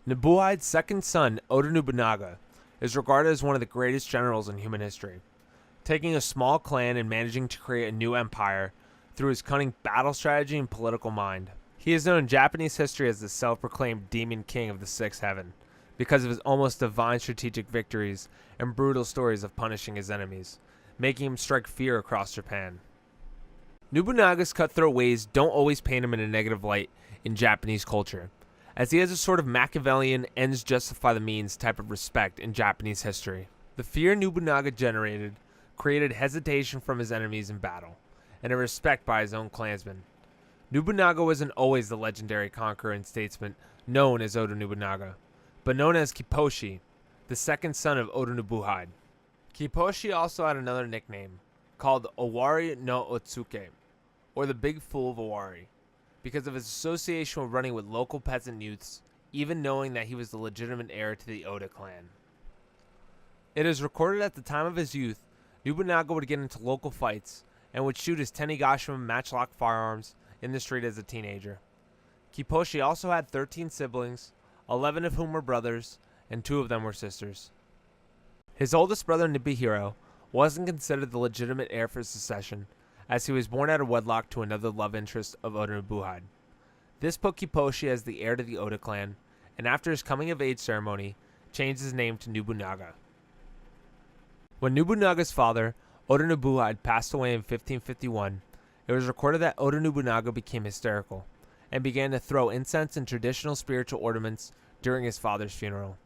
Nobuhide's second son, Oda Nobunaga, is regarded as one of the greatest generals in human history, taking a small clan and managing to create a new empire through his cunning battle strategy and political mind. He is known in Japanese history as the self-proclaimed Demon King of the Sixth Heaven because of his almost divine strategic victories and brutal stories of punishing his enemies, making him strike fear across Japan. Nobunaga's cutthroat ways don't always paint him in a negative light in Japanese culture, as he has a sort of Machiavellian ends justify the means type of respect in Japanese history. The fear Nobunaga generated created hesitation from his enemies in battle, and a respect by his own clansmen. Nobunaga wasn't always the legendary conqueror and statesman known as Oda Nobunaga, but known as Kipposhi, the second son of Oda Nobuhide. Kipposhi also had another nickname, called Owari no Otsuke, or the Big Fool of Owari, because of his association with running with local peasant youths, even knowing that he was the legitimate heir to the Oda clan. It is recorded at the time of his youth, Nobunaga would get into local fights and would shoot his Tenigashima matchlock firearms in the street as a teenager. Kipposhi also had 13 siblings, 11 of whom were brothers, and 2 of them were sisters. His oldest brother, Nobuhiro, wasn't considered the legitimate heir for succession, as he was born out of wedlock to another love interest of Oda Nobuhide. This put Kipposhi as the heir to the Oda clan, and after his coming-of-age ceremony, changed his name to Nobunaga. When Nobunaga's father, Oda Nobuhide, passed away in 1551, it was recorded that Oda Nobunaga became hysterical, and began to throw incense and traditional spiritual ornaments during his father's funeral.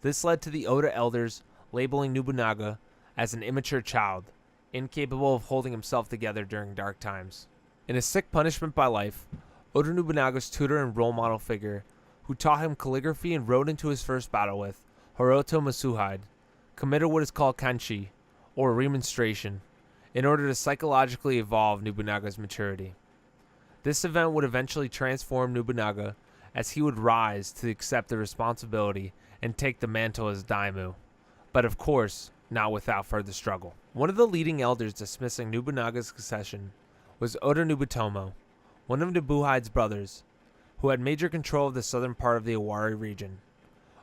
This led to the Oda elders labeling Nobunaga as an immature child, incapable of holding himself together during dark times. In a sick punishment by life, Oda Nobunaga's tutor and role model figure, who taught him calligraphy and rode into his first battle with, Hiroto Matsuhide, committed what is called kanshi, or remonstration, in order to psychologically evolve Nobunaga's maturity. This event would eventually transform Nobunaga, as he would rise to accept the responsibility and take the mantle as daimyo, but of course, not without further struggle. One of the leading elders dismissing Nobunaga's succession was Oda Nobutomo, one of Nobuhide's brothers, who had major control of the southern part of the Owari region.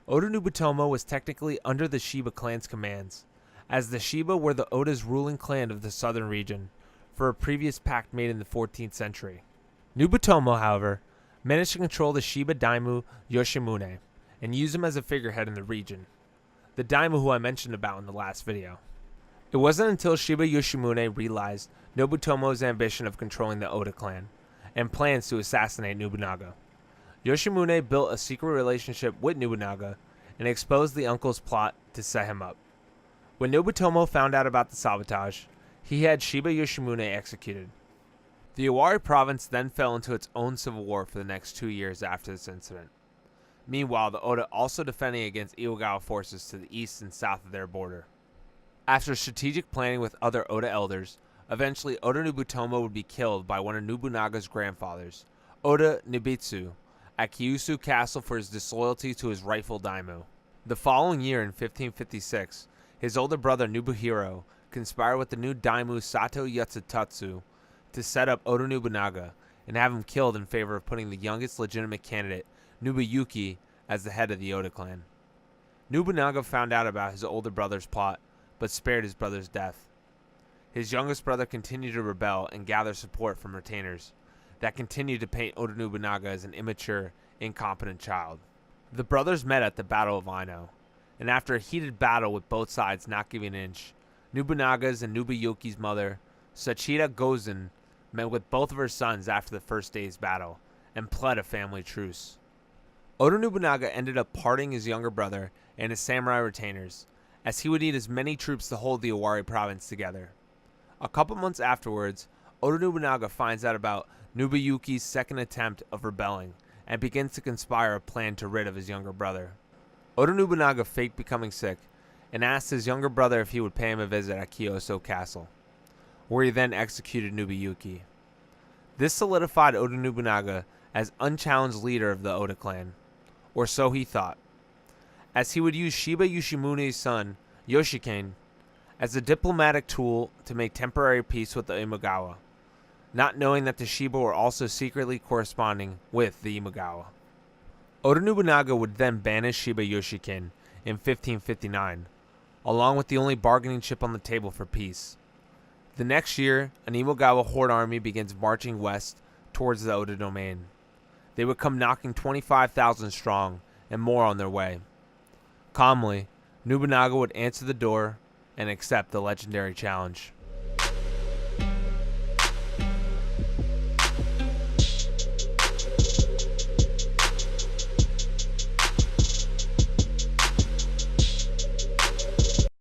Oda Nobutomo was technically under the Shiba clan's commands, as the Shiba were the Oda's ruling clan of the southern region, for a previous pact made in the 14th century. Nobutomo, however, managed to control the Shiba daimyo Yoshimune, and use him as a figurehead in the region, the daimyo who I mentioned about in the last video. It wasn't until Shiba Yoshimune realized Nobutomo's ambition of controlling the Oda clan, and plans to assassinate Nobunaga. Yoshimune built a secret relationship with Nobunaga, and exposed the uncle's plot to set him up. When Nobutomo found out about the sabotage, he had Shiba Yoshimune executed. The Owari province then fell into its own civil war for the next 2 years after this incident. Meanwhile, the Oda also defending against Iwagawa forces to the east and south of their border. After strategic planning with other Oda elders, eventually Oda Nobutomo would be killed by one of Nobunaga's grandfathers, Oda Nobitsu, at Kyushu Castle for his disloyalty to his rightful daimyo. The following year, in 1556, his older brother Nobuhiro conspired with the new daimyo Sato Yatsutatsu to set up Oda Nobunaga and have him killed in favor of putting the youngest legitimate candidate, Nobuyuki, as the head of the Oda clan. Nobunaga found out about his older brother's plot, but spared his brother's death. His youngest brother continued to rebel and gather support from retainers that continued to paint Oda Nobunaga as an immature, incompetent child. The brothers met at the Battle of Aino, and after a heated battle with both sides not giving an inch, Nobunaga's and Nobuyuki's mother, Sachida Gozen, met with both of her sons after the first day's battle, and pled a family truce. Oda Nobunaga ended up parting his younger brother and his samurai retainers, as he would need as many troops to hold the Owari province together. A couple months afterwards, Oda Nobunaga finds out about Nobuyuki's second attempt of rebelling, and begins to conspire a plan to rid of his younger brother. Oda Nobunaga faked becoming sick, and asked his younger brother if he would pay him a visit at Kyoto Castle, where he then executed Nobuyuki. This solidified Oda Nobunaga as unchallenged leader of the Oda clan, or so he thought, as he would use Shiba Yoshimune's son, Yoshikane, as a diplomatic tool to make temporary peace with the Imagawa, not knowing that the Shiba were also secretly corresponding with the Imagawa. Oda Nobunaga would then banish Shiba Yoshikin in 1559, along with the only bargaining chip on the table for peace. The next year, an Imagawa horde army begins marching west towards the Oda domain. They would come knocking 25,000 strong, and more on their way. Calmly, Nobunaga would answer the door and accept the legendary challenge.